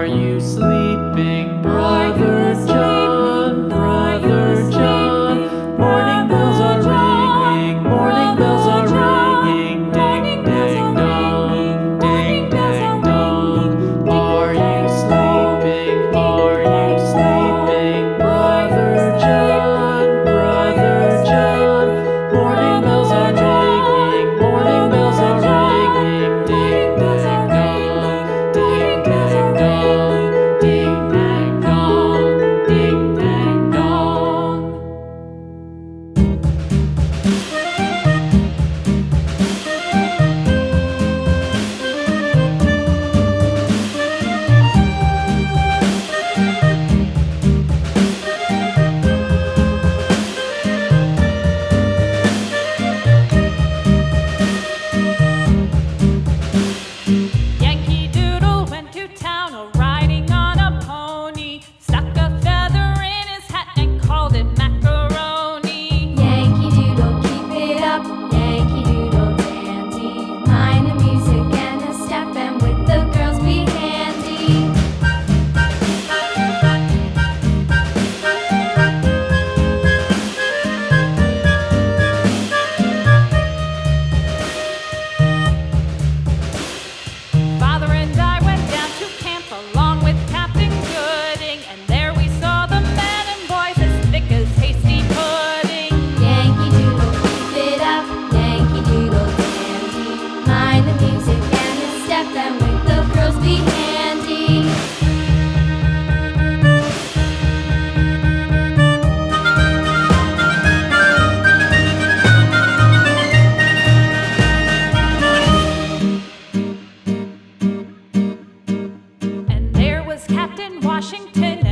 Are you sleeping, Brother John? Brother John. Morning bells are ringing, morning bells are ringing. Ding, ding, dong, ding, ding, dong. Are you sleeping? Are you sleeping, Brother John? Brother John. Morning bells are ringing, morning bells are ringing. Ding, ding, dong, ding, ding, dong, ding, ding, dong, ding, ding, dong. Yankee Doodle went to town riding on a pony, stuck a feather in his hat and called it macaroni. Yankee Doodle, keep it up, Yankee Doodle dandy. Mind the music and the step, and with the girls be handy. Father and I went down to camp along with Captain Gooding, and there we saw the men and boys as thick as hasty pudding. Yankee Doodle, keep it up, Yankee Doodle dandy. Mind the music and the step, and with the girls be handy. And there was Captain Washington